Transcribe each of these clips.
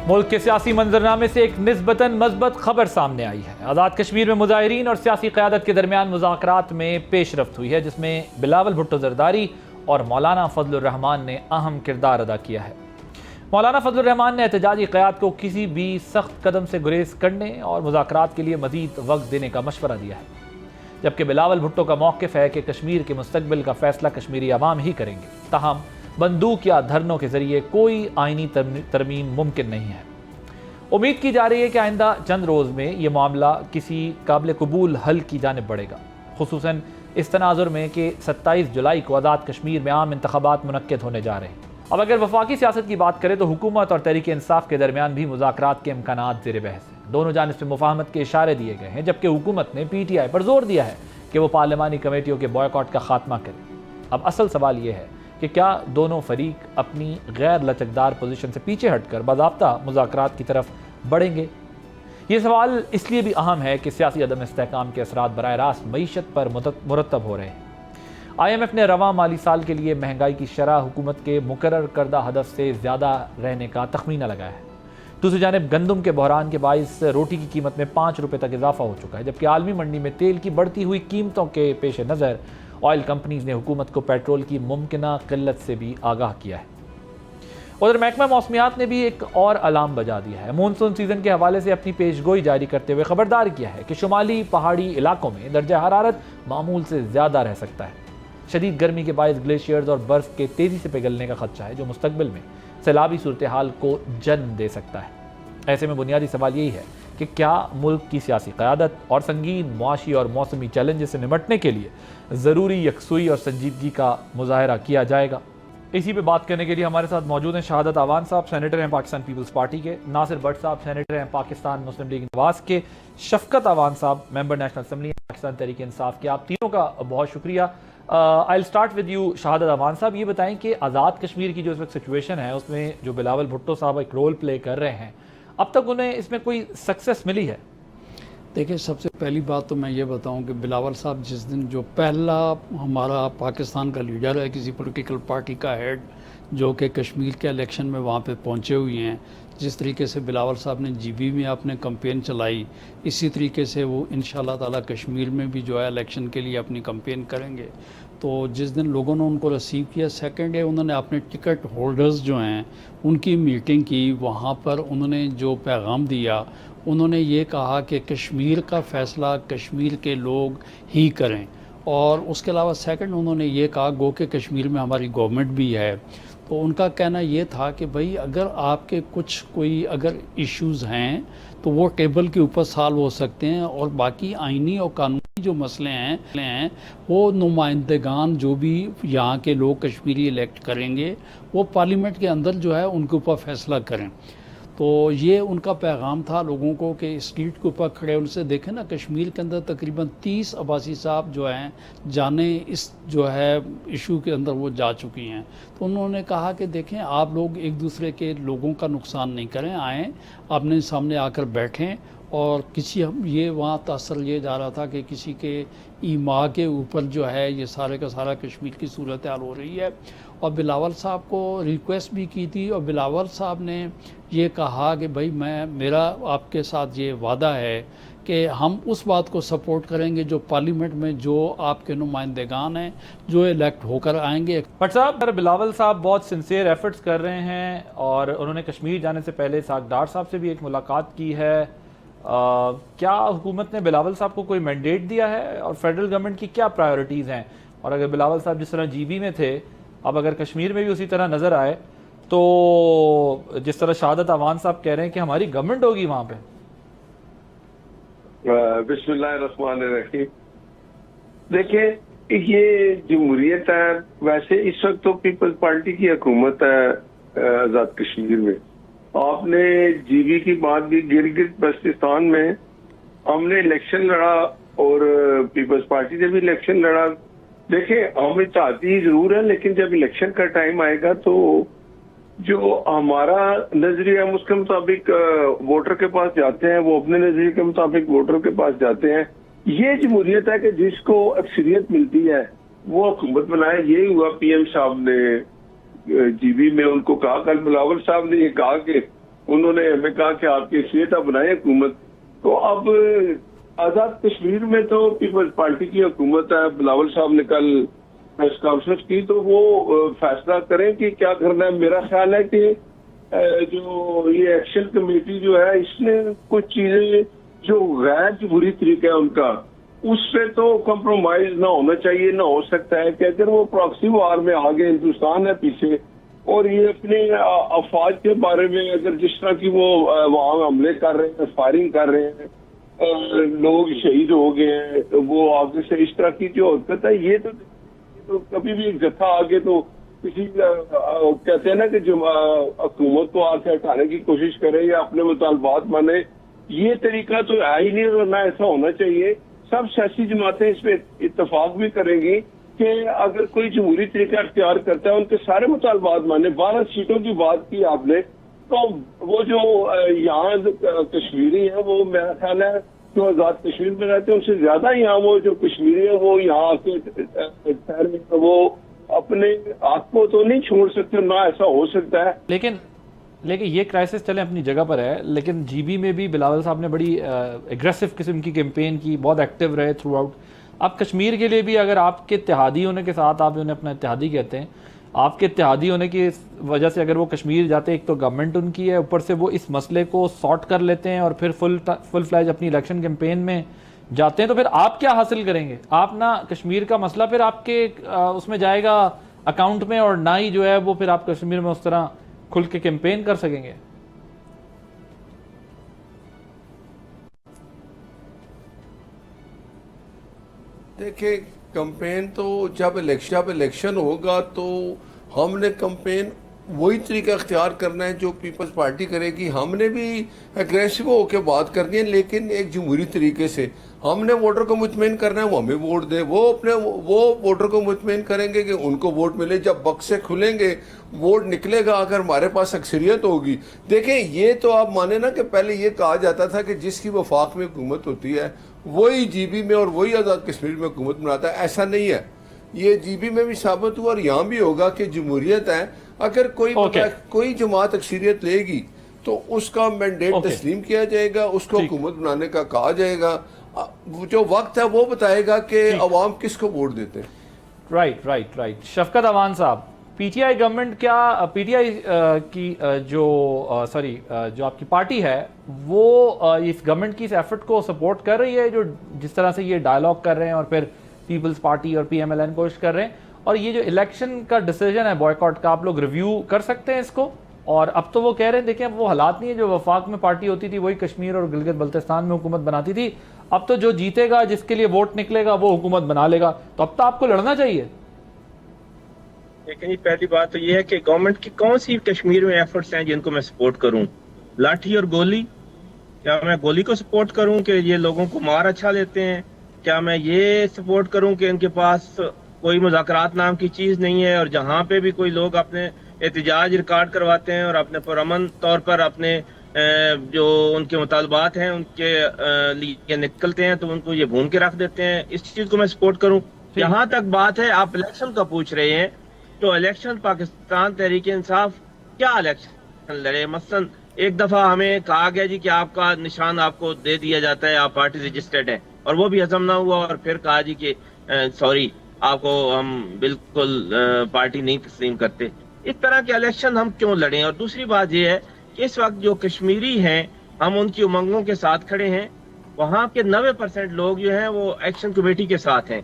मुल्क के सियासी मंजरनामे से एक निस्बतन मज़बत खबर सामने आई है। आज़ाद कश्मीर में मुजाहिरीन और सियासी क़यादत के दरमियान मुज़ाकरात में पेशरफ्त हुई है, जिसमें बिलावल भुट्टो ज़रदारी और मौलाना फजलुर रहमान ने अहम किरदार अदा किया है। मौलाना फजलुर रहमान ने एहतजाजी क़यादत को किसी भी सख्त कदम से गुरेज करने और मुज़ाकरात के लिए मज़ीद वक्त देने का मशवरा दिया है, जबकि बिलावल भुट्टो का मौक़िफ़ है कि कश्मीर के मुस्तक़बिल का फ़ैसला कश्मीरी अवाम ही करेंगे। ताहम बंदूक या धरनों के जरिए कोई आईनी तरमीम मुमकिन नहीं है। उम्मीद की जा रही है कि आइंदा चंद रोज़ में यह मामला किसी काबिल कबूल हल की जानिब बढ़ेगा, खुसूसन इस तनाजुर में कि 27 जुलाई को आज़ाद कश्मीर में आम इंतखाबात मुनक्किद होने जा रहे हैं। अब अगर वफाकी सियासत की बात करें तो हुकूमत और तहरीक इंसाफ के दरमियान भी मुज़ाकरात के इम्कानात ज़ेर बहस हैं। दोनों जानिब से मुफाहमत के इशारे दिए गए हैं, जबकि हुकूमत ने PTI पर जोर दिया है कि वो पार्लिमानी कमेटियों के बॉयकॉट का खात्मा करे। अब असल सवाल यह है कि क्या दोनों फरीक अपनी गैर लचकदार पोजीशन से पीछे हटकर बाज़ाब्ता मुज़ाकरात की तरफ बढ़ेंगे? ये सवाल इसलिए भी अहम है कि सियासी अदम इस्तेहकाम के असरात बराह रास्त मईशत पर मुरतब हो रहे हैं। IMF ने रवां माली साल के लिए महंगाई की शरह हुकूमत के मुकर्रर करदा हदफ से ज़्यादा रहने का तखमीना लगाया है। दूसरी जानिब गंदम के बहरान के बाइस रोटी की कीमत में 5 रुपये तक इजाफा हो चुका है, जबकि आलमी मंडी में तेल की बढ़ती हुई कीमतों के पेश नज़र ऑयल कंपनीज ने हुकूमत को पेट्रोल की मुमकिना किल्लत से भी आगाह किया है। उधर महकमा मौसमियात ने भी एक और अलार्म बजा दिया है। मानसून सीजन के हवाले से अपनी पेशगोई जारी करते हुए खबरदार किया है कि शुमाली पहाड़ी इलाकों में दर्जा हरारत मामूल से ज़्यादा रह सकता है। शदीद गर्मी के बायस ग्लेशियर्स और बर्फ़ के तेज़ी से पिघलने का खदशा है, जो मुस्तकबिल में सैलाबी सूरत हाल को जन्म दे सकता है। ऐसे में बुनियादी सवाल यही है कि क्या मुल्क की सियासी क़यादत और संगीन मुआशी और मौसमी चैलेंजेस से निपटने के लिए ज़रूरी यकसुई और संजीदगी का मुजाहरा किया जाएगा? इसी पे बात करने के लिए हमारे साथ मौजूद हैं शहादत अवान साहब, सेनेटर हैं पाकिस्तान पीपल्स पार्टी के, नासिर भट्ट साहब सेनेटर हैं पाकिस्तान मुस्लिम लीग नवाज के, शफकत अवान साहब member national assembly Pakistan Tehreek Insaf के। आप तीनों का बहुत शुक्रिया। I will start with you शहादत अवान साहब। ये बताएं कि आज़ाद कश्मीर की जो इस वक्त सिचुएशन है उसमें जो बिलावल भुट्टो साहब एक रोल प्ले कर रहे हैं, अब तक उन्हें इसमें कोई सक्सेस मिली है? देखिए, सबसे पहली बात तो मैं ये बताऊं कि बिलावल साहब जिस दिन जो पहला हमारा पाकिस्तान का लीडर है, किसी पॉलिटिकल पार्टी का हेड, जो कि कश्मीर के इलेक्शन में वहाँ पे पहुँचे हुए हैं, जिस तरीके से बिलावल साहब ने GB में अपने कैंपेन चलाई, इसी तरीके से वो इंशाल्लाह ताला कश्मीर में भी जो है इलेक्शन के लिए अपनी कैंपेन करेंगे। तो जिस दिन लोगों ने उनको रिसीव किया, सेकंड डे उन्होंने अपने टिकट होल्डर्स जो हैं उनकी मीटिंग की। वहाँ पर उन्होंने जो पैगाम दिया, उन्होंने ये कहा कि कश्मीर का फ़ैसला कश्मीर के लोग ही करें, और उसके अलावा सेकंड उन्होंने ये कहा, गो कि कश्मीर में हमारी गवर्नमेंट भी है, तो उनका कहना ये था कि भाई अगर आपके कोई अगर इश्यूज़ हैं तो वो टेबल के ऊपर सॉल्व हो सकते हैं, और बाकी आइनी और कानूनी जो मसले हैं वो नुमाइंदगान जो भी यहाँ के लोग कश्मीरी इलेक्ट करेंगे वो पार्लियामेंट के अंदर जो है उनके ऊपर फैसला करें। तो ये उनका पैगाम था लोगों को कि स्ट्रीट के ऊपर खड़े उनसे देखें ना, कश्मीर के अंदर तकरीबन 30 अब्बासी साहब जो हैं जाने इस जो है इशू के अंदर वो जा चुकी हैं। तो उन्होंने कहा कि देखें, आप लोग एक दूसरे के लोगों का नुकसान नहीं करें, आएँ अपने सामने आकर बैठें, और किसी हम ये वहाँ तासर ये जा रहा था कि किसी के ईमा के ऊपर जो है ये सारे का सारा कश्मीर की सूरत हाल हो रही है। और बिलावल साहब को रिक्वेस्ट भी की थी, और बिलावल साहब ने ये कहा कि भाई मेरा आपके साथ ये वादा है कि हम उस बात को सपोर्ट करेंगे जो पार्लियामेंट में जो आपके नुमाइंदेगान हैं जो इलेक्ट होकर आएंगे। बट साहब, बिलावल साहब बहुत सिंसियर एफर्ट्स कर रहे हैं, और उन्होंने कश्मीर जाने से पहले सागदार साहब से भी एक मुलाकात की है। क्या हुकूमत ने बिलावल साहब को कोई मैंडेट दिया है, और फेडरल गवर्नमेंट की क्या प्रायोरिटीज़ हैं? और अगर बिलावल साहब जिस तरह GB में थे, अब अगर कश्मीर में भी उसी तरह नज़र आए, तो जिस तरह शहादत अवान साहब कह रहे हैं कि हमारी गवर्नमेंट होगी वहाँ पे। बिस्मिल्लाहिर्रहमानिर्रहीम। देखिए, ये जमहूरियत है, वैसे इस वक्त तो पीपल्स पार्टी की हुकूमत है आज़ाद कश्मीर में। आपने GB की बात की, गिलगित बल्तिस्तान में हमने इलेक्शन लड़ा और पीपल्स पार्टी ने भी इलेक्शन लड़ा। देखिए, हमें चाहती जरूर है, लेकिन जब इलेक्शन का टाइम आएगा तो जो हमारा नजरिया है उसके मुताबिक वोटर के पास जाते हैं, वो अपने नजरिए के मुताबिक वोटर के पास जाते हैं। ये जमहूरियत है कि जिसको अक्सरियत मिलती है वो हुकूमत बनाए। यही हुआ। PM साहब ने GB में उनको कहा, कल बिलावल साहब ने ये कहा कि उन्होंने हमें कहा कि आपकी हैसियत आप बनाए हुकूमत। तो अब आजाद कश्मीर में तो पीपल्स पार्टी की हुकूमत है। बिलावल साहब ने कल प्रेस कॉन्फ्रेंस की तो वो फैसला करें कि क्या करना है। मेरा ख्याल है कि जो ये एक्शन कमेटी जो है इसने कुछ चीजें जो गैर जमहूरी तरीका है उनका, उस पे तो कॉम्प्रोमाइज ना होना चाहिए। ना हो सकता है कि अगर वो प्रॉक्सी वार में आगे, हिंदुस्तान है पीछे, और ये अपने अफवाज के बारे में अगर जिस तरह की वो वहां हमले कर रहे हैं, फायरिंग कर रहे हैं, लोग शहीद हो गए हैं, तो वो आगे से इस तरह की जो हरकत है, ये तो कभी भी एक जत्था आगे तो किसी कहते हैं ना कि जो हुकूमत को आके हटाने की कोशिश करे या अपने मुतालबात माने, ये तरीका तो है ही नहीं और ना ऐसा होना चाहिए। सब सियासी जमातें इस पे इत्तेफाक भी करेंगी कि अगर कोई जमहूरी तरीका अख्तियार करता है उनके सारे मुतालबात माने। 12 सीटों की बात की आपने, तो वो जो यहाँ कश्मीरी है वो मेरा ख्याल है जो आजाद कश्मीर में रहते हैं उनसे ज्यादा यहाँ वो जो कश्मीरी है वो यहाँ आके शहर में वो अपने आप को तो नहीं छोड़ सकते, ना ऐसा हो सकता है। लेकिन ये क्राइसिस चले अपनी जगह पर है, लेकिन जीबी में भी बिलावल साहब ने बड़ी एग्रेसिव किस्म की कैंपेन की, बहुत एक्टिव रहे थ्रू आउट। अब कश्मीर के लिए भी अगर आपके इत्तेहादी होने के साथ, आप उन्हें अपना इत्तेहादी कहते हैं, आपके इत्तेहादी होने की वजह से अगर वो कश्मीर जाते हैं, एक तो गवर्नमेंट उनकी है, ऊपर से वो इस मसले को सॉर्ट कर लेते हैं और फिर फुल फ्लैज अपनी इलेक्शन कैंपेन में जाते हैं, तो फिर आप क्या हासिल करेंगे? आप ना कश्मीर का मसला फिर आपके उसमें जाएगा अकाउंट में, और ना ही जो है वो फिर आप कश्मीर में उस तरह खुल के कैंपेन कर सकेंगे। देखिए, कैंपेन तो जब इलेक्शन होगा तो हमने कैंपेन वही तरीका अख्तियार करना है जो पीपल्स पार्टी करेगी। हमने भी एग्रेसिव होकर बात करनी है, लेकिन एक जमहूरी तरीके से। हमने वोटर को मुतमईन करना है वो हमें वोट दे, वो वोटर को मुतमईन करेंगे कि उनको वोट मिले। जब बक्से खुलेंगे, वोट निकलेगा, अगर हमारे पास अक्सरियत होगी। देखें, ये तो आप माने ना कि पहले ये कहा जाता था कि जिसकी वफाक में हुकूमत होती है वही जीबी में और वही आज़ाद कश्मीर में हुकूमत बनाता है। ऐसा नहीं है। ये जीबी में भी साबित हुआ और यहाँ भी होगा कि जमहूरियत है। अगर कोई जमात अक्सरियत लेगी तो उसका मैंडेट तस्लीम किया जाएगा, उसको हुकूमत बनाने का कहा जाएगा। जो वक्त है वो बताएगा कि अवाम किसको वोट देते हैं। राइट। शफकत अवान साहब, पीटीआई गवर्नमेंट क्या पीटीआई की जो आपकी पार्टी है वो इस गवर्नमेंट की इस एफर्ट को सपोर्ट कर रही है, जो जिस तरह से ये डायलॉग कर रहे हैं और फिर पीपल्स पार्टी और पीएमएलएन कोशिश कर रहे हैं, और ये जो इलेक्शन का डिसीजन है बॉयकॉट का, आप लोग रिव्यू कर सकते हैं इसको? और अब तो वो कह रहे हैं, देखें, अब वो हालात नहीं है, जो वफाक में पार्टी होती थी वही कश्मीर और गिलगित बल्तिस्तान में हुकूमत बनाती थी। अब तो जो जीतेगा, जिसके लिए वोट निकलेगा, वो हुकूमत बना लेगा। तो अब तो आपको लड़ना चाहिए। लेकिन पहली बात तो ये है कि गवर्नमेंट की कौन सी कश्मीर में एफर्ट्स हैं जिनको मैं सपोर्ट करूं? लाठी और गोली? क्या मैं गोली को सपोर्ट करूं कि ये लोगों को मार अच्छा लेते हैं? क्या मैं ये सपोर्ट करूं कि इनके पास कोई मुज़ाकरात नाम की चीज नहीं है, और जहां पे भी कोई लोग अपने एहतजाज रिकॉर्ड करवाते हैं और अपने पुरअमन तौर पर अपने जो उनके मुतालबात हैं उनके लिए निकलते हैं तो उनको ये भून के रख देते हैं? इस चीज को मैं सपोर्ट करूं? यहाँ तक बात है, आप इलेक्शन का पूछ रहे हैं, तो इलेक्शन पाकिस्तान तहरीक इंसाफ क्या इलेक्शन लड़े? मसलन एक दफा हमें कहा गया जी कि आपका निशान आपको दे दिया जाता है, आप पार्टी रजिस्टर्ड है, और वो भी हजम ना हुआ, और फिर कहा जी कि सॉरी, आपको हम बिल्कुल पार्टी नहीं तस्लीम करते। इस तरह के इलेक्शन हम क्यों लड़ें? और दूसरी बात यह है कि इस वक्त जो कश्मीरी हैं, हम उनकी उमंगों के साथ खड़े हैं। वहां के 90% लोग जो हैं वो एक्शन कमेटी के साथ हैं।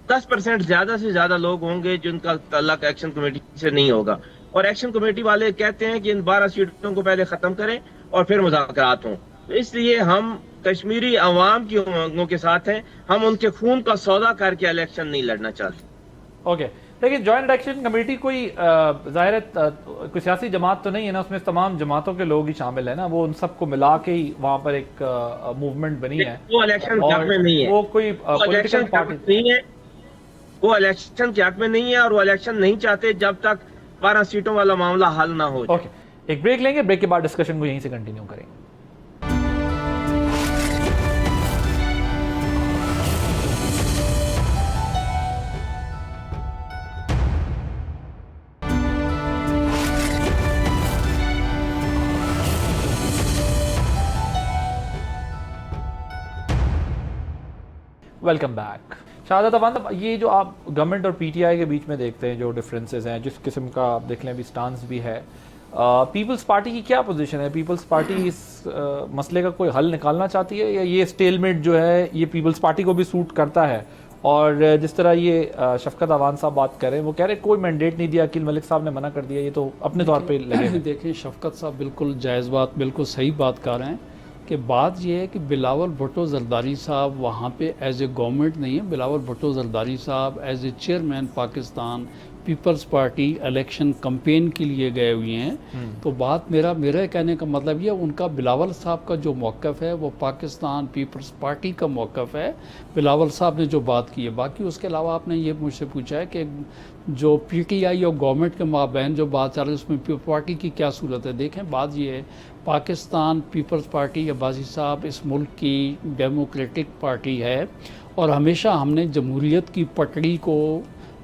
10% ज्यादा से ज्यादा लोग होंगे जिनका ताल्लुक एक्शन कमेटी से नहीं होगा, और एक्शन कमेटी वाले कहते हैं कि इन 12 सीटों को पहले खत्म करें और फिर मुज़ाकरात हों। तो इसलिए हम कश्मीरी अवाम की उमंगों के साथ हैं, हम उनके खून का सौदा करके इलेक्शन नहीं लड़ना चाहते। ओके, लेकिन जॉइंट इलेक्शन कमेटी कोई जाहिर कोई सियासी जमात तो नहीं है ना, उसमें तमाम जमातों के लोग ही शामिल है ना, वो उन सबको मिला के ही वहाँ पर एक मूवमेंट बनी है। वो इलेक्शन के हक में नहीं है, वो कोई पॉलिटिकल पार्टी नहीं है, वो इलेक्शन के हक में नहीं है, और वो इलेक्शन नहीं चाहते जब तक 12 सीटों वाला मामला हल ना हो। ओके, एक ब्रेक लेंगे, ब्रेक के बाद डिस्कशन को यहीं से कंटिन्यू करेंगे। Welcome back. शाहादत अवान साहब, ये जो आप गवर्नमेंट और पीटीआई के बीच में देखते हैं जो डिफरेंसेस हैं, जिस किस्म का आप देख लें अभी स्टांस भी है, पीपल्स पार्टी की क्या पोजीशन है? पीपल्स पार्टी इस मसले का कोई हल निकालना चाहती है या ये स्टेलमेट जो है ये पीपल्स पार्टी को भी सूट करता है? और जिस तरह ये शफकत अवान साहब बात कर रहे हैं, वो कह रहे हैं कोई मैंडेट नहीं दिया, अकील मलिक साहब ने मना कर दिया, ये तो अपने तौर पे लगे हैं। देखें, शफकत साहब बिल्कुल जायज़ बात, बिल्कुल सही बात कर रहे हैं कि बात यह है कि बिलावल भुट्टो जरदारी साहब वहाँ पे एज ए गवर्नमेंट नहीं है। बिलावल भुट्टो जरदारी साहब as a chairman Pakistan Peoples Party election campaign के लिए गए हुए हैं। तो बात मेरा कहने का मतलब ये, उनका बिलावल साहब का जो मौक़िफ़ है वो पाकिस्तान पीपल्स पार्टी का मौक़िफ़ है। बिलावल साहब ने जो बात की है, बाकी उसके अलावा आपने ये मुझसे पूछा है कि जो पीटीआई और गवर्नमेंट के माबैन जो बात चल रही है उसमें पीपल्स पार्टी की क्या सूरत है। देखें, बात ये है, पाकिस्तान पीपल्स पार्टी अब्बासी साहब इस मुल्क की डेमोक्रेटिक पार्टी है और हमेशा हमने जमहूरियत की पटड़ी को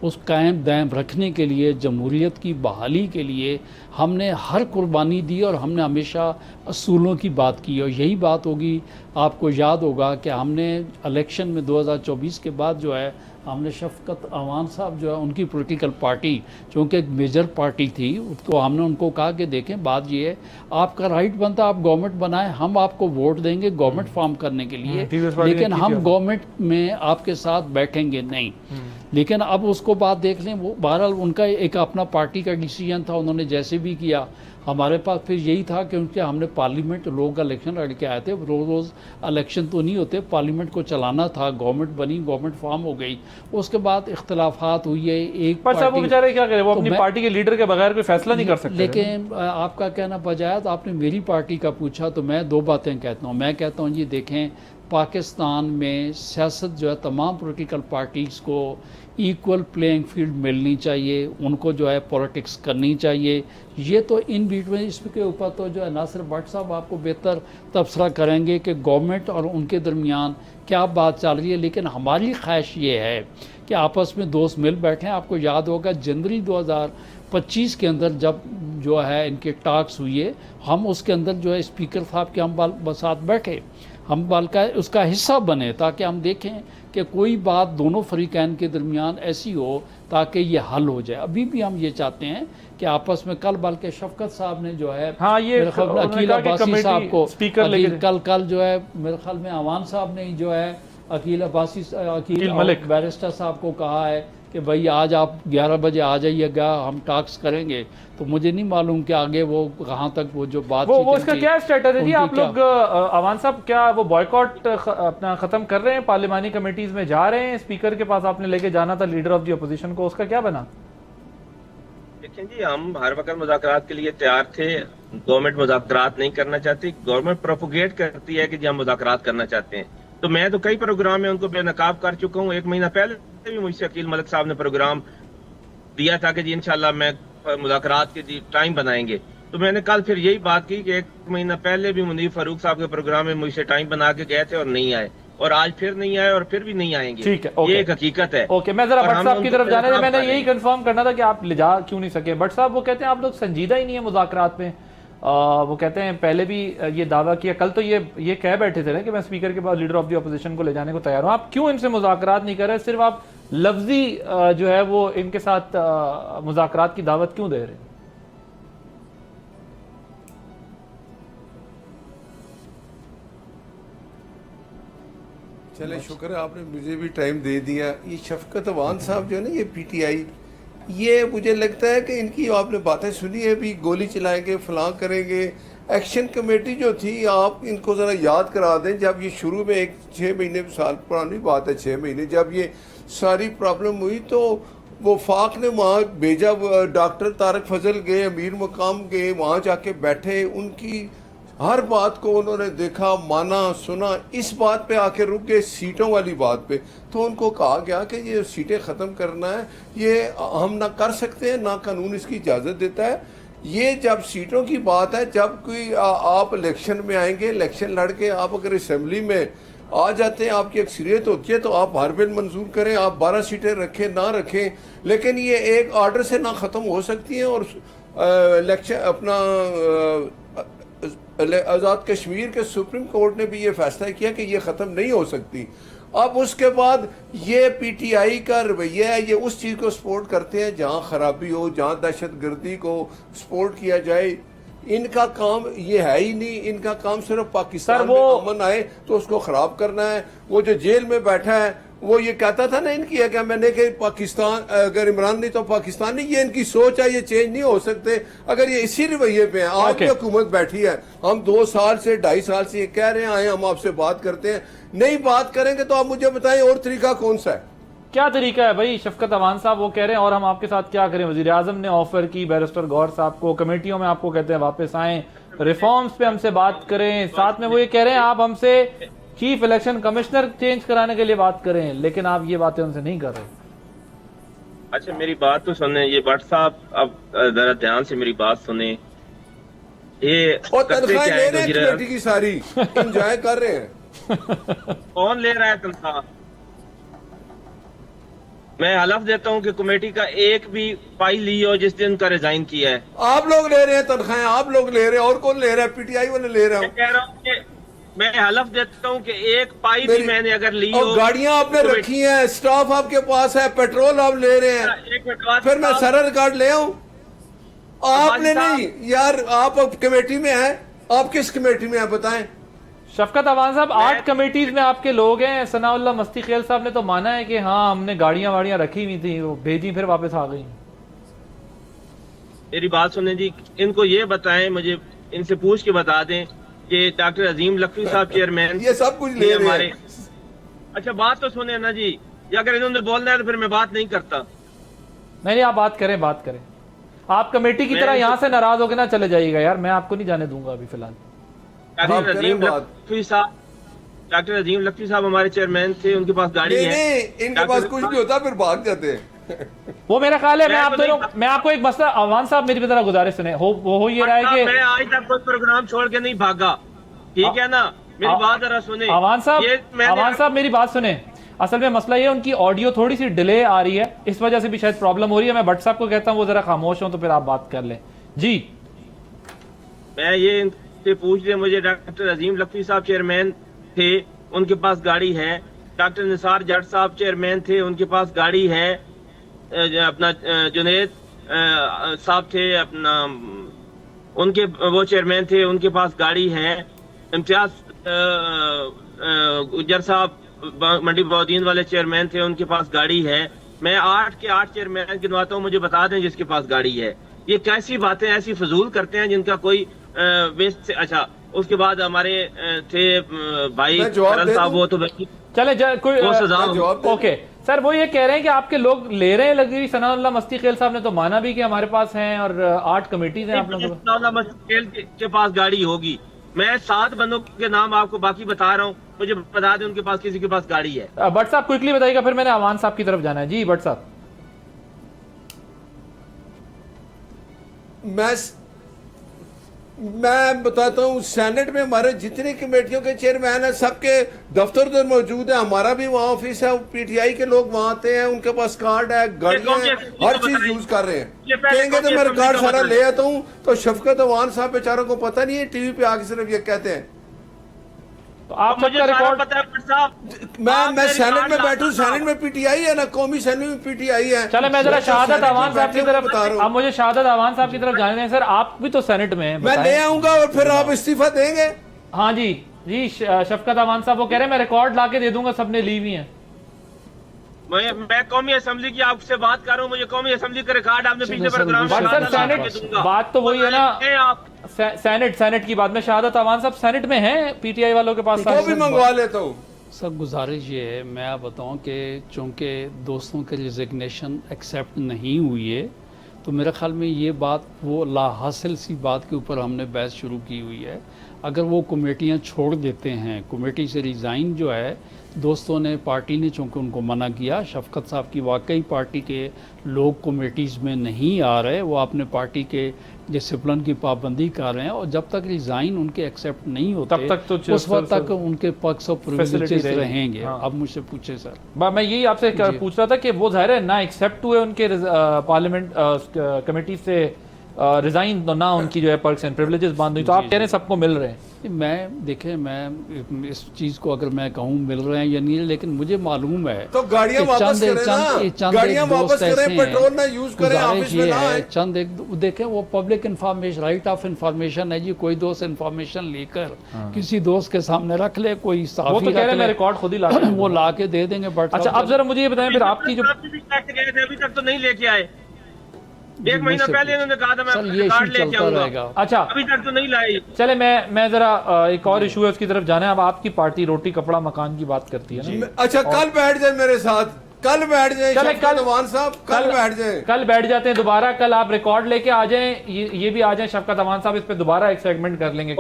उस कायम दायम रखने के लिए, जमहूरियत की बहाली के लिए हमने हर कुर्बानी दी और हमने हमेशा असूलों की बात की। और यही बात होगी, आपको याद होगा कि हमने इलेक्शन में 2024 के बाद जो है हमने शफकत अवान साहब जो है उनकी पॉलिटिकल पार्टी चूँकि एक मेजर पार्टी थी, तो हमने उनको कहा कि देखें, बात ये है, आपका राइट बनता आप गवर्नमेंट बनाएं, हम आपको वोट देंगे गवर्नमेंट फॉर्म करने के लिए, लेकिन हम गवर्नमेंट में आपके साथ बैठेंगे नहीं। लेकिन अब उसको बात देख लें, वो बहरहाल उनका एक अपना पार्टी का डिसीजन था, उन्होंने जैसे भी किया। हमारे पास फिर यही था कि उनके हमने पार्लियामेंट लोग इलेक्शन लड़ के आए थे, रोज़ इलेक्शन तो नहीं होते, पार्लियामेंट को चलाना था, गवर्नमेंट बनी, गवर्नमेंट फॉर्म हो गई, उसके बाद इख्तलाफात हुई है। एक पर साहब वो बेचारे क्या करें, वो अपनी पार्टी के लीडर के बगैर कोई फैसला नहीं कर सकते। लेकिन आपका कहना बजाय, तो आपने मेरी पार्टी का पूछा तो मैं दो बातें कहता हूँ। मैं कहता हूँ जी देखें, पाकिस्तान में सियासत जो है तमाम पॉलिटिकल पार्टीज़ को इक्वल प्लेइंग फील्ड मिलनी चाहिए, उनको जो है पॉलिटिक्स करनी चाहिए। ये तो इन बीच में इसके ऊपर तो जो है नासिर भट्ट साहब आपको बेहतर तबसरा करेंगे कि गवर्नमेंट और उनके दरमियान क्या बात चल रही है। लेकिन हमारी ख्वाहिश ये है कि आपस में दोस्त मिल बैठें। आपको याद होगा जनवरी 2025 के अंदर जब जो है इनके टॉक्स हुए, हम उसके अंदर जो है स्पीकर साहब के हम साथ बैठे, हम का उसका हिस्सा बने, ताकि हम देखें कि कोई बात दोनों फरीकैन के दरमियान ऐसी हो ताकि ये हल हो जाए। अभी भी हम ये चाहते हैं कि आपस में कल, बल्कि शफकत साहब ने जो है अकील अब्बासी साहब को कल जो है मेरे ख्याल में अवान साहब ने जो है अकील अब्बासी बैरिस्टर साहब को कहा है कि भाई आज आप 11 बजे आ जाइएगा, हम टॉक्स करेंगे। तो मुझे नहीं मालूम कि आगे वो कहाँ तक वो जो बात वो इसका क्या स्टेटस है? आप लोग अवान साहब क्या वो बॉयकॉट अपना खत्म कर रहे हैं, पार्लिमानी कमेटीज में जा रहे हैं? स्पीकर के पास आपने लेके जाना था लीडर ऑफ द अपोजिशन को, उसका क्या बना? देखें जी, हम हर वक्त मुज़ाकरात के लिए तैयार थे। गवर्नमेंट मुज़ाकरात नहीं करना चाहती, गवर्नमेंट प्रोपोगेट करती है कि जी हम मुज़ाकरात करना चाहते हैं। तो मैं तो कई प्रोग्राम में उनको बेनकाब कर चुका हूँ। 1 महीना पहले भी मुझसे अकील मलिक साहब ने प्रोग्राम दिया था कि जी इंशाल्लाह मैं मुज़ाकरात के जी टाइम बनाएंगे। तो मैंने कल फिर यही बात की कि 1 महीना पहले भी मुनीर फारूक साहब के प्रोग्राम में मुझसे टाइम बना के गए थे और नहीं आए, और आज फिर नहीं आए और फिर भी नहीं आएंगे। ठीक है, ये एक हकीकत है। ओके, मैं जरा भट्ट साहब की तरफ जाने थे, मैंने यही कंफर्म करना था कि आप ले जा क्यों नहीं सके। भट्ट साहब वो कहते हैं आप लोग संजीदा ही नहीं है मुज़ाकरात में। वो कहते हैं पहले भी ये दावा किया, कल तो ये कह बैठे थे ना कि मैं स्पीकर के पास लीडर ऑफ द अपोजिशन को ले जाने को तैयार हूँ। आप क्यों इनसे मुज़ाकरात नहीं कर रहे? सिर्फ आप लफ्जी जो है वो इनके साथ मुज़ाकरात की दावत क्यों दे रहे हैं? चले, शुक्र है आपने मुझे भी टाइम दे दिया। ये शफकत अवान साहब जो है ना, ये पीटीआई, ये मुझे लगता है कि इनकी आपने बातें सुनी है, भी गोली चलाएंगे, फलां करेंगे। एक्शन कमेटी जो थी, आप इनको ज़रा याद करा दें, जब ये शुरू में 6 महीने साल पुरानी बात है, 6 महीने जब ये सारी प्रॉब्लम हुई तो वफाक ने वहाँ भेजा, डॉक्टर तारक फजल गए, अमीर मकाम गए, वहाँ जाके बैठे, उनकी हर बात को उन्होंने देखा, माना, सुना। इस बात पे आके रुक गए, सीटों वाली बात पे। तो उनको कहा गया कि ये सीटें ख़त्म करना है, ये हम ना कर सकते हैं, ना कानून इसकी इजाज़त देता है। ये जब सीटों की बात है, जब कोई आप इलेक्शन में आएंगे, इलेक्शन लड़ के आप अगर असेंबली में आ जाते हैं, आपकी अक्सरियत होती है, तो आप हर बिल मंजूर करें, आप 12 सीटें रखें ना रखें, लेकिन ये एक ऑर्डर से ना ख़त्म हो सकती हैं। और इलेक्शन अपना आज़ाद कश्मीर के सुप्रीम कोर्ट ने भी ये फैसला किया कि ये ख़त्म नहीं हो सकती। अब उसके बाद ये पीटीआई का रवैया है, ये उस चीज़ को सपोर्ट करते हैं जहाँ खराबी हो, जहाँ दहशतगर्दी को सपोर्ट किया जाए। इनका काम ये है ही नहीं, इनका काम सिर्फ पाकिस्तान में अमन आए तो उसको खराब करना है। वो जो जेल में बैठा है वो ये कहता था ना इनकी है क्या मैंने कि पाकिस्तान अगर इमरान नहीं तो पाकिस्तान नहीं, ये इनकी सोच है, ये चेंज नहीं हो सकते अगर ये इसी रवैये पे है। आज भी हुकूमत बैठी है, हम 2 साल से 2.5 साल से ये कह रहे हैं आए हम आपसे बात करते हैं, नहीं बात करेंगे तो आप मुझे बताएं और तरीका कौन सा है? क्या तरीका है भाई? शफकत अवान साहब वो कह रहे हैं और हम आपके साथ क्या करें? वजीर आजम ने ऑफर की बैरिस्टर गौर साहब को, कमेटियों में आपको कहते हैं वापस आएं, रिफॉर्म्स पे हमसे बात करें, साथ में वो ये कह रहे हैं आप हमसे चीफ इलेक्शन कमिश्नर चेंज कराने के लिए बात करें, लेकिन आप ये बातें उनसे नहीं कर रहे। अच्छा मेरी बात तो सुने, ये भट्ट साहब अब जरा ध्यान से मेरी बात सुने। ये और तनख्वाहें ले रहे हैं कमेटी की सारी, एंजॉय कर रहे हैं। कौन ले रहा है तनख्वाह? मैं हलफ देता हूँ कि कमेटी का एक भी पाई ली हो जिस दिन का रिजाइन किया है। आप लोग ले रहे हैं तनख्वाहें, आप लोग ले रहे हैं, और कौन ले रहा है? पीटीआई वाले ले रहे हैं। मैं कह रहा हूँ कि मैं हलफ देता हूँ कि एक पाई भी मैंने अगर ली हो। गाड़ियां आपने रखी हैं, स्टाफ आपके पास है, पेट्रोल आप ले रहे हैं, फिर मैं सारा रिकॉर्ड ले आऊं? आपने नहीं यार, आप अब कमेटी में हैं, आप किस कमेटी में हैं बताएं? शफकत अवान साहब 8 कमेटीज में आपके लोग हैं। सनाउल्लाह मस्ती खेल साहब ने तो माना है कि हाँ हमने गाड़ियां वाड़ियां रखी हुई थी, वो भेजी फिर वापस आ गई। मेरी बात सुने जी, इनको ये बताएं, मुझे इनसे पूछ के बता दें कि डॉक्टर अजीम लखवी साहब चेयरमैन ये सब कुछ ले रहे हैं। अच्छा बात तो सुने ना जी, ये अगर इन्होंने बोलना है तो फिर मैं बात नहीं करता। नहीं आप बात करें, बात करें। आप कमेटी की तरह यहाँ से नाराज होकर ना चले जाइएगा यार, मैं आपको नहीं जाने दूंगा अभी फिलहाल। डॉक्टर अजीम लखवी साहब हमारे चेयरमैन थे, उनके पास गाड़ी है। इनके पास कुछ नहीं होता फिर भाग जाते हैं। वो मेरा ख्याल है मैं आपको एक मसला, अवान साहब मेरी तरह गुजारिश सुने, हो ये रहा है कि मैं आज तक कोई प्रोग्राम छोड़ के नहीं भागा, ठीक है ना? मेरी बात जरा सुने अवान साहब मेरी बात सुने। असल में मसला ये उनकी ऑडियो थोड़ी सी डिले आ रही है, इस वजह से भी शायद प्रॉब्लम हो रही है। मैं भट्ट साहब को कहता हूँ वो जरा खामोश हो तो फिर आप बात कर लें जी। मैं ये से पूछ रहे, मुझे डॉक्टर अजीम लखवी साहब चेयरमैन थे, उनके पास गाड़ी है। डॉक्टर निसार जट साहब चेयरमैन थे, उनके पास गाड़ी है। अपना जुनेद साहब थे, अपना उनके वो चेयरमैन थे, उनके पास गाड़ी है। इम्तियाज गुजर साहब मंडी बौद्दीन वाले चेयरमैन थे, उनके पास गाड़ी है। मैं 8 के 8 चेयरमैन गिनवाता हूँ, मुझे बता दें जिसके पास गाड़ी है। ये कैसी बातें ऐसी फजूल करते हैं जिनका कोई वेस्ट से। अच्छा उसके बाद हमारे थे भाई साहब, वो तो चले ओके सर, वो ये कह रहे हैं कि आपके लोग ले रहे हैं लगी। सनाउल्लाह मस्ती खेल साहब ने तो माना भी कि हमारे पास हैं और 8 कमेटीज हैं आप लोगों। सनाउल्लाह मस्ती खेल के पास गाड़ी होगी। मैं 7 बंदों के नाम आपको बाकी बता रहा हूँ, मुझे बता दें उनके पास किसी के पास गाड़ी है। भट्ट साहब क्विकली बताइएगा, फिर मैंने अवान साहब की तरफ जाना है। जी भट्ट साहब। मैं बताता हूँ, सेनेट में हमारे जितनी कमेटियों के चेयरमैन हैं सबके दफ्तर उधर मौजूद है, हमारा भी वहाँ ऑफिस है, पीटीआई के लोग वहाँ आते हैं, उनके पास कार्ड है, गाड़ियाँ हैं, हर चीज यूज कर रहे हैं। कहेंगे तो मैं रिकॉर्ड सारा ले आता हूँ, तो शफकत अवान साहब बेचारों को पता नहीं है, टीवी पे आके सिर्फ ये कहते हैं। तो आप सबका रिकॉर्ड मैं सेनेट में बैठूं, सेनेट में पीटीआई है ना, कौमी सेनेट में पीटीआई है। चले मैं जरा शहादत अवान साहब की तरफ बता रहा हूं। आप मुझे शहादत अवान साहब की तरफ जाने दें सर, आप भी तो सेनेट में हैं। मैं ले आऊंगा और फिर आप इस्तीफा देंगे। हाँ जी जी। शफकत अवान साहब वो कह रहे हैं मैं रिकॉर्ड ला के दे दूंगा, सबने ली हुई है। मैं कौमी असेंबली की आपसे बात कर रहा हूँ, मुझे कौमी असेंबली का रिकॉर्ड आपने पिछले प्रोग्राम में बात तो वही है ना, सेनेट की बात में। शहादत अवान साहब सेनेट में हैं, पीटीआई वालों के पास भी मंगवा लेता हूँ। सब गुजारिश ये है, मैं आप बताऊं कि चूंकि दोस्तों के रिजिग्नेशन एक्सेप्ट नहीं हुई है, तो मेरे ख्याल में ये बात वो लाहासिल सी बात के ऊपर हमने बहस शुरू की हुई है। अगर वो कमेटियां छोड़ देते हैं, कमेटी से रिज़ाइन जो है, दोस्तों ने, पार्टी ने चूँकि उनको मना किया, शफकत साहब की वाकई पार्टी के लोग कमेटीज़ में नहीं आ रहे, वो अपने पार्टी के डिसिप्लिन की पाबंदी कर रहे हैं, और जब तक रिज़ाइन उनके एक्सेप्ट नहीं होते तब तक तो उस वक्त तक उनके पक्ष और प्रिविलेजेस रहेंगे। हाँ। अब मुझसे पूछे सर। मैं यही आपसे पूछ रहा था कि वो जाहिर है ना एक्सेप्ट हुए उनके पार्लियामेंट कमेटी से रिजाइन तो ना उनकी जो है पर्क्स एंड प्रिविलेजेस बंद हुई, तो आप कह रहे हैं सबको मिल रहे हैं। मैं देखें, मैं इस चीज़ को अगर मैं कहूँ मिल रहे हैं या नहीं, लेकिन मुझे मालूम है तो गाड़ियां कि वापस करें ना, गाड़ियां वापस करें, पेट्रोल ना यूज करें, ऑफिस में ना आए। चंद एक देखें, वो public information, right of information है जी। कोई दोस्त इंफॉर्मेशन लेकर किसी दोस्त के सामने रख ले, कोई वो तो कह रहे हैं मैं रिकॉर्ड खुद ही ला रहा हूं। वो ला के दे देंगे। बट अच्छा, अब जरा मुझे ये बताएं फिर आपकी जो अभी तक तो नहीं लेके आए, एक महीना पहले इन्होंने कहा था मैं सर ये कार्ड इशू लेके चलता आऊंगा, रहेगा। अच्छा अभी तक तो नहीं लाए। चले मैं जरा एक और इशू है उसकी तरफ जाना है। अब आपकी पार्टी रोटी कपड़ा मकान की बात करती है ना। अच्छा, कल बैठ जाए मेरे साथ, कल बैठ जाए चले, शफकत अवान साहब, कल बैठ जाए, कल बैठ जाते हैं दोबारा। कल आप रिकॉर्ड लेके आ जाएं, ये भी आ जाएं शफकत अवान साहब, इस पे दोबारा एक सेगमेंट कर लेंगे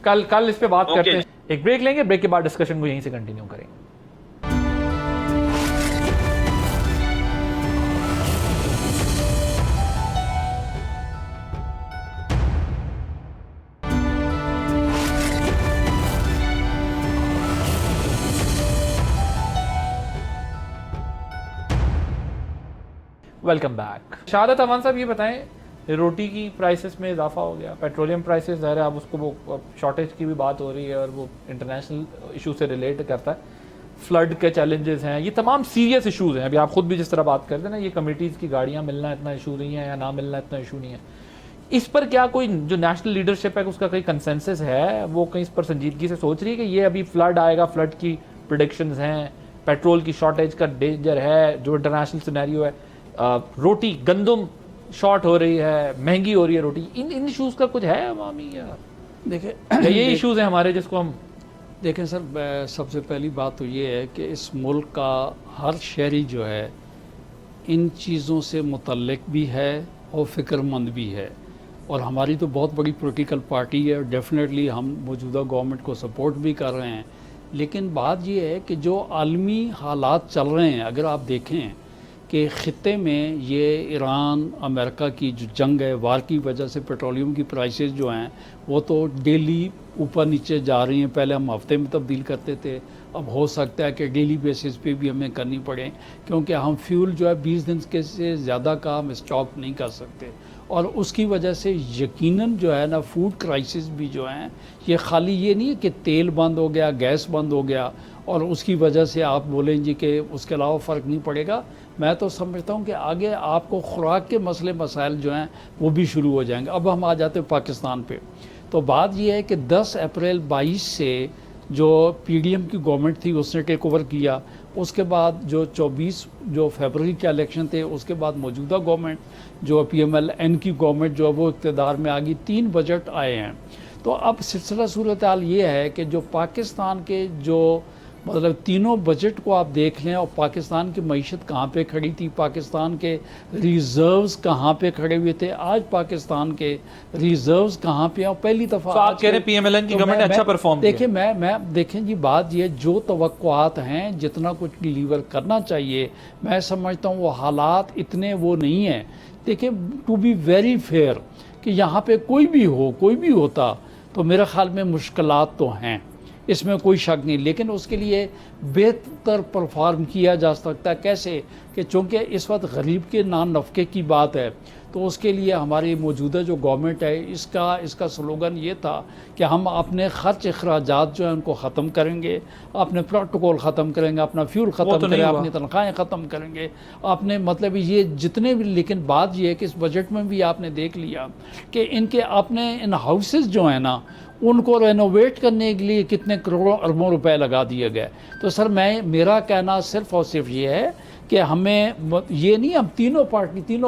कल। कल इस पे बात करते हैं। एक ब्रेक लेंगे, ब्रेक के बाद डिस्कशन को यहीं से कंटिन्यू करेंगे। Welcome back. शहादत अमान साहब, ये बताएं, रोटी की प्राइसेस में इजाफा हो गया, पेट्रोलियम प्राइसेस ज़ाहिर है, अब उसको वो शॉर्टेज की भी बात हो रही है और वो इंटरनेशनल इशू से रिलेट करता है। फ्लड के चैलेंजेस हैं, ये तमाम सीरियस इशूज़ हैं। अभी आप खुद भी जिस तरह बात करते हैं ना, ये कमिटीज़ की गाड़ियाँ मिलना इतना इशू नहीं है या ना मिलना इतना इशू नहीं है। इस पर क्या कोई जो नेशनल लीडरशिप है उसका कहीं कंसेंसस है, वो कहीं इस पर संजीदगी से सोच रही है कि ये अभी फ्लड आएगा, फ्लड की प्रिडिक्शंस हैं, पेट्रोल की शॉर्टेज का डेंजर है, जो इंटरनेशनल सिनेरियो है, रोटी गंदम शॉर्ट हो रही है, महंगी हो रही है रोटी, इन इश्यूज का कुछ है अवामी या देखें ये इश्यूज हैं हमारे जिसको हम देखें सर, सबसे पहली बात तो ये है कि इस मुल्क का हर शहरी जो है इन चीज़ों से मुतल्लिक भी है और फ़िक्रमंद भी है। और हमारी तो बहुत बड़ी पॉलिटिकल पार्टी है और डेफिनेटली हम मौजूदा गवर्नमेंट को सपोर्ट भी कर रहे हैं। लेकिन बात ये है कि जो आलमी हालात चल रहे हैं, अगर आप देखें कि ख़ित्ते में ये ईरान अमेरिका की जो जंग है, वार की वजह से पेट्रोलियम की प्राइसेस जो हैं वो तो डेली ऊपर नीचे जा रही हैं। पहले हम हफ्ते में तब्दील करते थे, अब हो सकता है कि डेली बेसिस पे भी हमें करनी पड़े, क्योंकि हम फ्यूल जो है 20 दिन के से ज़्यादा का हम स्टॉक नहीं कर सकते। और उसकी वजह से यकीनन जो है ना, फूड क्राइसिस भी जो हैं, ये खाली ये नहीं है कि तेल बंद हो गया, गैस बंद हो गया और उसकी वजह से आप बोलें जी कि उसके अलावा फ़र्क नहीं पड़ेगा। मैं तो समझता हूँ कि आगे आपको खुराक के मसले मसाइल जो हैं वो भी शुरू हो जाएंगे। अब हम आ जाते हैं पाकिस्तान पे, तो बात ये है कि 10 अप्रैल 22 से जो पीडीएम की गवर्नमेंट थी उसने टेक ओवर किया, उसके बाद जो 24 जो फरवरी के इलेक्शन थे, उसके बाद मौजूदा गवर्नमेंट जो PMLN की गवर्नमेंट जो है वो इक़्तिदार में आ गई, 3 बजट आए हैं। तो अब सिलसिला सूरत हाल ये है कि जो पाकिस्तान के जो मतलब तीनों बजट को आप देख लें और पाकिस्तान की मईशत कहाँ पे खड़ी थी, पाकिस्तान के रिज़र्व्स कहाँ पे खड़े हुए थे, आज पाकिस्तान के रिज़र्व्स कहाँ पे हैं। पहली दफ़ा तो आप कह रहे हैं PMLN की गवर्नमेंट अच्छा परफॉर्म किया। देखिए मैं देखें जी, बात ये जो तवक्कुआत हैं, जितना कुछ डिलीवर करना चाहिए, मैं समझता हूँ वो हालात इतने वो नहीं हैं। देखिए, टू बी वेरी फेयर कि यहाँ पे कोई भी होता तो मेरे ख्याल में मुश्किलात तो हैं, इसमें कोई शक नहीं, लेकिन उसके लिए बेहतर परफॉर्म किया जा सकता है। कैसे कि चूँकि इस वक्त गरीब के नान नफ़के की बात है, तो उसके लिए हमारी मौजूदा जो गवर्नमेंट है इसका स्लोगन ये था कि हम अपने ख़र्च अखराजात जो है उनको ख़त्म करेंगे, अपने प्रोटोकॉल ख़त्म करेंगे, अपना फ्यूल ख़त्म करेंगे, अपनी तनख्वाहें ख़त्म करेंगे, अपने मतलब ये जितने भी। लेकिन बात ये है कि इस बजट में भी आपने देख लिया कि इनके अपने इन हाउसेस जो है ना, उनको रेनोवेट करने के लिए कितने करोड़ों अरबों रुपए लगा दिए गए। तो सर मेरा कहना सिर्फ़ और सिर्फ ये है कि हमें ये नहीं, हम तीनों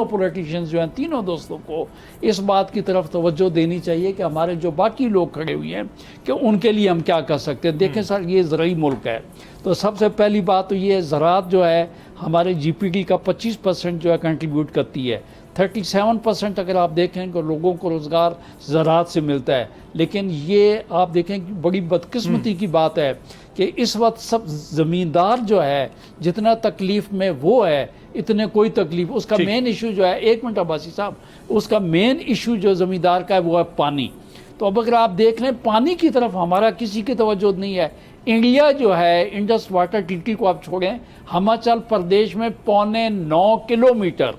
पॉलिटिशियंस जो हैं, तीनों दोस्तों को इस बात की तरफ तवज्जो देनी चाहिए कि हमारे जो बाकी लोग खड़े हुए हैं कि उनके लिए हम क्या कर सकते हैं। देखें सर, ये ज़राई मुल्क है, तो सबसे पहली बात तो ये है, ज़राअत जो है हमारे GDP का 25% जो है कंट्रीब्यूट करती है। 37% अगर आप देखें तो लोगों को रोज़गार ज़राअत से मिलता है। लेकिन ये आप देखें कि बड़ी बदकिस्मती की बात है कि इस वक्त सब ज़मींदार जो है जितना तकलीफ़ में वो है, इतने कोई तकलीफ़, उसका मेन इशू जो है, 1 मिनट अब्बासी साहब, उसका मेन इशू जो ज़मींदार का है वो है पानी। तो अब अगर आप देख लें, पानी की तरफ हमारा किसी की तवज्जो नहीं है। इंडिया जो है, इंडस वाटर ट्रीटी को आप छोड़ें, हिमाचल प्रदेश में 9.25 किलोमीटर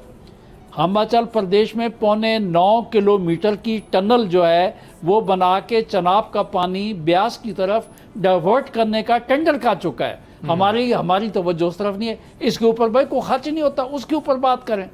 हिमाचल प्रदेश में 9.25 किलोमीटर की टनल जो है वो बना के चनाब का पानी ब्यास की तरफ डाइवर्ट करने का टेंडर का चुका है। हमारी तवज्जो उस तरफ नहीं है। इसके ऊपर भाई कोई खर्च नहीं होता, उसके ऊपर बात करें।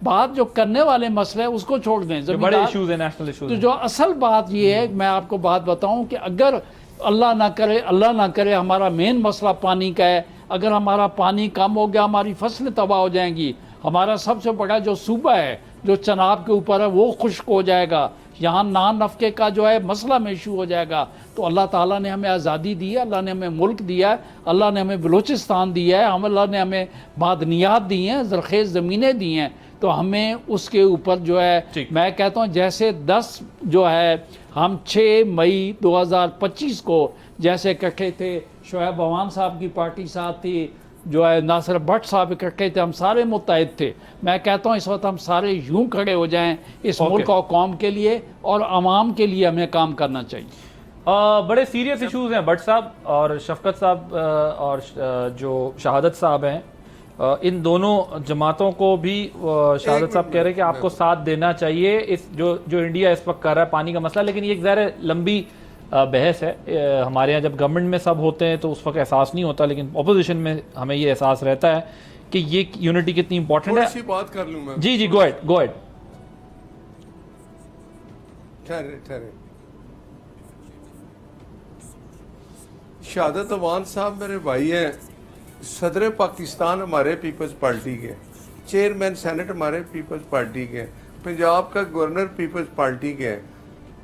बात जो करने वाले मसले है उसको छोड़ दें, जो बड़े इश्यूज है, नेशनल इश्यूज। तो जो असल बात ये है, मैं आपको बात बताऊं कि अगर अल्लाह ना करे हमारा मेन मसला पानी का है, अगर हमारा पानी कम हो गया हमारी फसलें तबाह हो जाएंगी, हमारा सबसे बड़ा जो सूबा है जो चनाब के ऊपर है वो खुश्क हो जाएगा, यहाँ नान नफ़के का जो है मसला में इशू हो जाएगा। तो अल्लाह ताला ने हमें आज़ादी दी है, अल्लाह ने हमें मुल्क दिया है, अल्लाह ने हमें बलूचिस्तान दिया है, अल्लाह ने हमें मादनियात दी हैं, ज़रखेज़ ज़मीनें दी हैं, तो हमें उसके ऊपर जो है, मैं कहता हूँ जैसे 10 जो है हम 6 मई 2025 को जैसे इकट्ठे थे, शोएब अवान साहब की पार्टी साथ थी, जो है नासिर भट्ट साहब इकट्ठे थे, हम सारे मुत्तहिद थे। मैं कहता हूँ इस वक्त हम सारे यूं खड़े हो जाएं इस मुल्क और कौम के लिए और आवाम के लिए हमें काम करना चाहिए। बड़े सीरियस इश्यूज हैं भट्ट साहब और शफकत साहब और जो शहादत साहब हैं, इन दोनों जमातों को भी शहादत साहब कह रहे हैं कि आपको साथ देना चाहिए इस जो इंडिया इस वक्त कर रहा है पानी का मसला। लेकिन ये एक ज़ाहिर लंबी बहस है। हमारे यहाँ जब गवर्नमेंट में सब होते हैं तो उस वक्त एहसास नहीं होता, लेकिन अपोजिशन में हमें ये एहसास रहता है कि ये यूनिटी कितनी इंपॉर्टेंट है। बात कर लूं मैं? जी गो अहेड। ठहरे शहादत अवान साहब मेरे भाई हैं, सदर पाकिस्तान हमारे पीपल्स पार्टी के, चेयरमैन सेनेट हमारे पीपल्स पार्टी के, पंजाब का गवर्नर पीपल्स पार्टी के,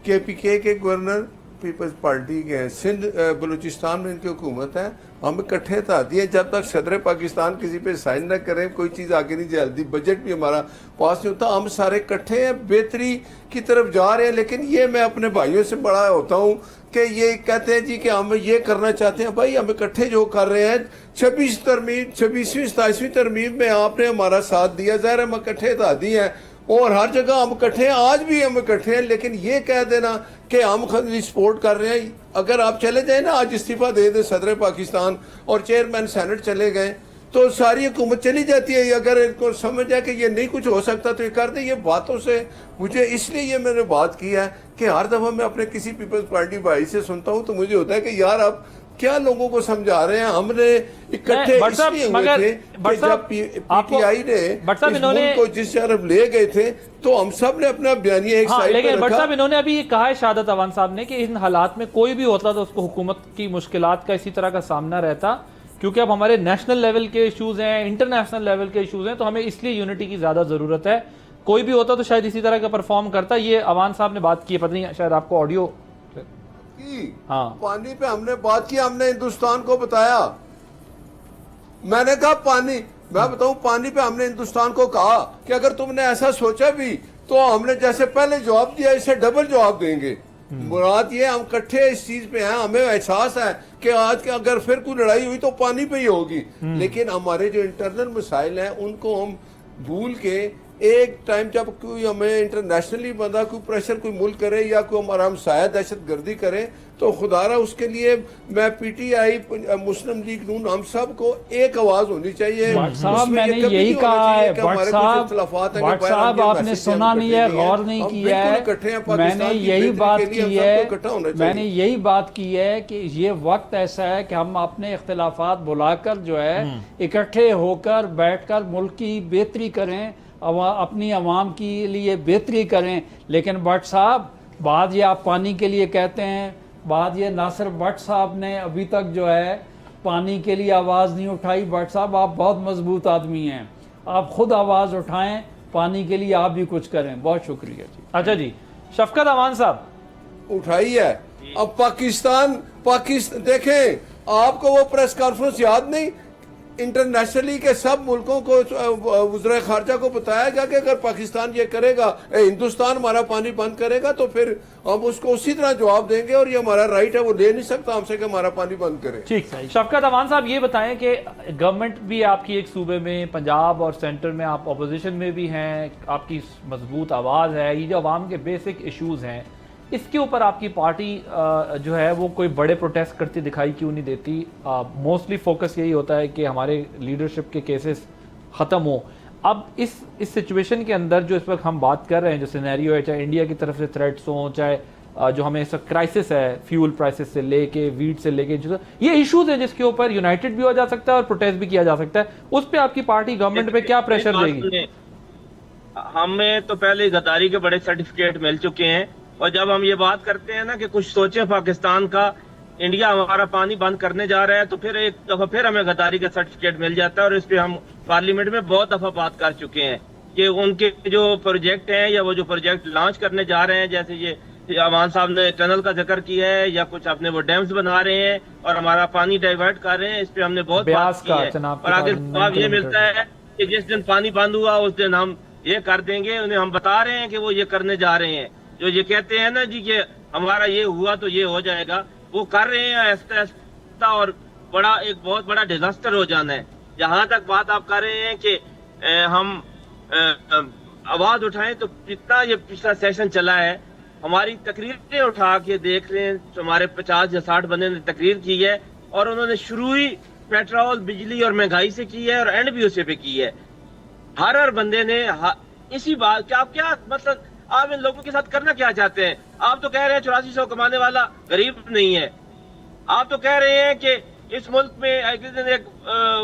KPK के गवर्नर पीपल्स पार्टी के हैं, सिंध बलूचिस्तान में इनकी हुकूमत है। हम इकट्ठे साथी हैं, जब तक सदर पाकिस्तान किसी पे साइन न करें कोई चीज़ आगे नहीं चलती, बजट भी हमारा पास नहीं होता। हम सारे इकट्ठे हैं, बेहतरी की तरफ जा रहे हैं। लेकिन ये मैं अपने भाइयों से बड़ा होता हूँ कि ये कहते हैं जी कि हम ये करना चाहते हैं। भाई हम इकट्ठे जो कर रहे हैं, 26वीं 27वीं तरमीम में आपने हमारा साथ दिया, ज़ाहिर हम इकट्ठे साथी हैं और हर जगह हम इकट्ठे हैं, आज भी हम इकट्ठे हैं। लेकिन ये कह देना कि हम सपोर्ट कर रहे हैं, अगर आप चले जाए ना आज इस्तीफा दे दे सदर पाकिस्तान और चेयरमैन सेनेट चले गए तो सारी हुकूमत चली जाती है। अगर इनको समझ जाए कि ये नहीं कुछ हो सकता तो ये कर दे। ये बातों से मुझे इसलिए ये मैंने बात की है कि हर दफ़ा मैं अपने किसी पीपल्स पार्टी भाई से सुनता हूँ तो मुझे होता है कि यार आप क्या लोगों को समझा रहे हैं। हमने इकट्ठे इसलिए हुए थे कि जब PTI ने इन्होंने को जिस तरफ ले गए थे तो हम सब ने अपना बयानिया एक साइड लेकिन पे भट्ट रखा। साहब इन्होंने अभी ये कहा है शहादत अवान साहब ने कि इन हालात में कोई भी होता तो उसको हुकूमत की मुश्किलात का इसी तरह का सामना रहता, क्योंकि अब हमारे नेशनल लेवल के इश्यूज हैं, इंटरनेशनल लेवल के इश्यूज हैं, तो हमें इसलिए यूनिटी की ज्यादा जरूरत है। कोई भी होता तो शायद इसी तरह का परफॉर्म करता। ये अवान साहब ने बात की है, पता नहीं शायद आपको ऑडियो। हाँ, पानी पे हमने बात की, हमने हिंदुस्तान को बताया। मैंने कहा पानी, मैं बताऊं पानी पे हमने हिंदुस्तान को कहा कि अगर तुमने ऐसा सोचा भी तो हमने जैसे पहले जवाब दिया इससे डबल जवाब देंगे। मुराद ये हम इकट्ठे इस चीज पे हैं, हमें एहसास है कि आज के अगर फिर कोई लड़ाई हुई तो पानी पे ही होगी। लेकिन हमारे जो इंटरनल मसाइल हैं उनको हम भूल के एक टाइम जब कोई हमें इंटरनेशनली बंदा कोई प्रेशर कोई मुल्क करे या कोई हमारा हमसाया दहशतगर्दी करे तो खुदारा उसके लिए मैं PTI मुस्लिम लीग नून हम सब को एक आवाज होनी चाहिए। साहब मैंने यही कहा है, भट्ट साहब आपने सुना नहीं है, गौर नहीं किया है। मैंने यही बात की है कि ये वक्त ऐसा है कि हम अपने इख्तिलाफात बुलाकर जो है इकट्ठे होकर बैठकर मुल्क की बेहतरी करें, अपनी आवाम के लिए बेहतरी करें। लेकिन भट्ट साहब बात ये आप पानी के लिए कहते हैं, बात ये नासिर भट्ट साहब ने अभी तक जो है पानी के लिए आवाज़ नहीं उठाई। भट्ट साहब आप बहुत मजबूत आदमी हैं, आप खुद आवाज़ उठाएं, पानी के लिए आप भी कुछ करें। बहुत शुक्रिया जी। अच्छा जी, शफकत अवान साहब उठाई है। अब पाकिस्तान देखें, आपको वो प्रेस कॉन्फ्रेंस याद नहीं, इंटरनेशनली के सब मुल्कों को वज़ीर खारजा को बताया गया कि अगर पाकिस्तान ये करेगा, हिंदुस्तान हमारा पानी बंद करेगा तो फिर हम उसको उसी तरह जवाब देंगे और ये हमारा राइट है, वो ले नहीं सकता हमसे कि हमारा पानी बंद करे। ठीक है शफकत अवान साहब, ये बताएं कि गवर्नमेंट भी आपकी एक सूबे में, पंजाब और सेंटर में आप अपोजिशन में भी हैं, आपकी मजबूत आवाज़ है, ये जो अवाम के बेसिक इशूज़ हैं इसके ऊपर आपकी पार्टी जो है वो कोई बड़े प्रोटेस्ट करती दिखाई क्यों नहीं देती? मोस्टली फोकस यही होता है कि हमारे लीडरशिप के केसेस ख़त्म हो। अब इस सिचुएशन के अंदर जो इस वक्त हम बात कर रहे हैं, जो सिनेरियो है, चाहे इंडिया की तरफ से थ्रेट्स हों, चाहे जो हमें इस क्राइसिस है फ्यूल प्राइसेस से लेके वीट से लेके, जो ये इश्यूज हैं जिसके ऊपर यूनाइटेड भी हो जा सकता है और प्रोटेस्ट भी किया जा सकता है, उस पे आपकी पार्टी गवर्नमेंट पे क्या प्रेशर देगी? हमें तो पहले गद्दारी के बड़े सर्टिफिकेट मिल चुके हैं, और जब हम ये बात करते हैं ना कि कुछ सोचे पाकिस्तान का, इंडिया हमारा पानी बंद करने जा रहा है, तो फिर एक दफा फिर हमें गद्दारी का सर्टिफिकेट मिल जाता है। और इस पे हम पार्लियामेंट में बहुत दफा बात कर चुके हैं कि उनके जो प्रोजेक्ट हैं या वो जो प्रोजेक्ट लॉन्च करने जा रहे हैं, जैसे ये अमान साहब ने टनल का जिक्र किया है, या कुछ अपने वो डैम्स बना रहे हैं और हमारा पानी डाइवर्ट कर रहे हैं, इस पे हमने बहुत बात की है। और आगे जवाब ये मिलता है कि जिस दिन पानी बंद हुआ उस दिन हम ये कर देंगे। उन्हें हम बता रहे हैं कि वो ये करने जा रहे हैं। जो ये कहते हैं ना जी कि हमारा ये हुआ तो ये हो जाएगा, वो कर रहे हैं आहिस्ता आहिस्ता, और बड़ा एक बहुत बड़ा डिजास्टर हो जाना है। जहां तक बात आप कर रहे हैं कि हम आवाज उठाएं, तो जितना ये पिछला सेशन चला है, हमारी तकरीरें उठा के देख रहे हैं, तो हमारे 50 या 60 बंदे ने तकरीर की है, और उन्होंने शुरू ही पेट्रोल, बिजली और महंगाई से की है, और एंड भी उसे पे की है। हर बंदे ने इसी बात क्या मतलब आप इन लोगों के साथ करना क्या चाहते हैं? आप तो कह रहे हैं 8400 कमाने वाला गरीब नहीं है। आप तो कह रहे हैं कि इस मुल्क में एक दिन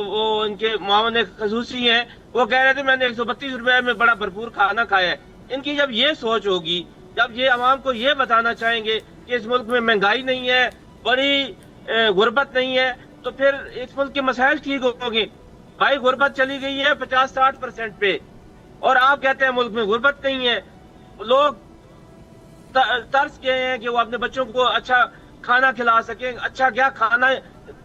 वो इनके मामन एक खसूसी हैं, वो कह रहे थे मैंने 132 रुपए में बड़ा भरपूर खाना खाया है। इनकी जब ये सोच होगी, जब ये आवाम को ये बताना चाहेंगे कि इस मुल्क में महंगाई नहीं है, बड़ी गुर्बत नहीं है, तो फिर इस मुल्क के मसाइल ठीक होंगे। भाई गुर्बत चली गई है 50-60% पे, और आप कहते हैं मुल्क में गुर्बत नहीं है। लोग तरस गए हैं कि वो अपने बच्चों को अच्छा खाना खिला सकें, अच्छा क्या खाना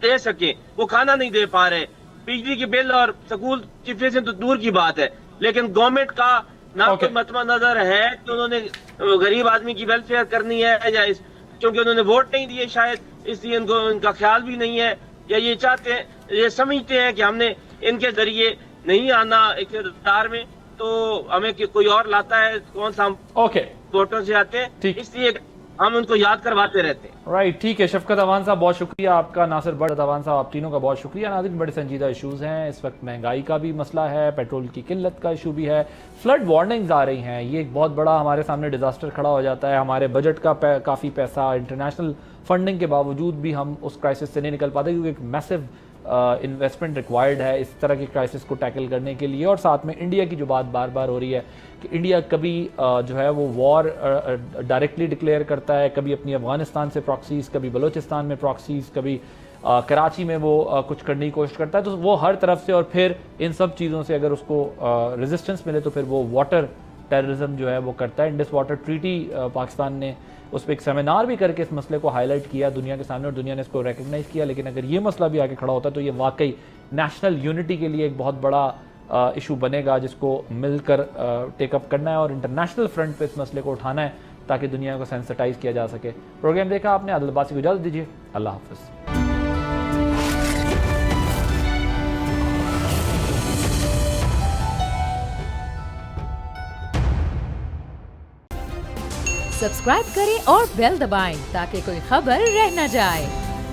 दे सके, वो खाना नहीं दे पा रहे। बिजली की बिल और स्कूल की फीसें तो दूर की बात है, लेकिन गवर्नमेंट का ना कोई मतमा नजर है कि उन्होंने गरीब आदमी की वेलफेयर करनी है, या क्योंकि उन्होंने वोट नहीं दिए शायद, इसलिए इनका ख्याल भी नहीं है, या ये चाहते हैं, ये समझते हैं कि हमने इनके जरिए नहीं आना इख्तियार में, तो हमें कोई और लाता है, कौन सा हम वोटों से आते हैं, इसलिए हम उनको याद करवाते रहते हैं। राइट, ठीक है। शफकत अवान साहब बहुत शुक्रिया आपका, नासिर बट अवान साहब आप तीनों का बहुत शुक्रिया। नाज़रीन, बड़े संजीदा इशूज़ हैं इस वक्त, महंगाई का भी मसला है, पेट्रोल की किल्लत का इशू भी है, फ्लड वार्निंग्स आ रही हैं, ये एक बहुत बड़ा हमारे सामने डिजास्टर खड़ा हो जाता है। हमारे बजट का काफ़ी पैसा इंटरनेशनल फंडिंग के बावजूद भी हम उस क्राइसिस से नहीं निकल पाते, क्योंकि एक मैसिव इन्वेस्टमेंट रिक्वायर्ड है इस तरह की क्राइसिस को टैकल करने के लिए। और साथ में इंडिया की जो बात बार बार हो रही है कि इंडिया कभी जो है वो वॉर डायरेक्टली डिक्लेयर करता है, कभी अपनी अफगानिस्तान से प्रॉक्सीज, कभी बलूचिस्तान में प्रॉक्सीज, कभी कराची में वो कुछ करने की कोशिश करता है, तो वो हर तरफ से, और फिर इन सब चीज़ों से अगर उसको रेजिस्टेंस मिले तो फिर वो वाटर टेररिज्म जो है वो करता है। इंडस वाटर ट्रीटी पाकिस्तान ने उस पर एक सेमिनार भी करके इस मसले को हाईलाइट किया दुनिया के सामने, और दुनिया ने इसको रिकग्नाइज किया। लेकिन अगर ये मसला भी आगे खड़ा होता है तो ये वाकई नेशनल यूनिटी के लिए एक बहुत बड़ा इशू बनेगा, जिसको मिलकर टेकअप करना है और इंटरनेशनल फ्रंट पे इस मसले को उठाना है, ताकि दुनिया को सेंसिटाइज किया जा सके। प्रोग्राम देखा आपने, आदिल अब्बासी को इजाज़त दीजिए, अल्लाह हाफ़िज़। सब्सक्राइब करें और बेल दबाएं ताकि कोई खबर रह न जाए।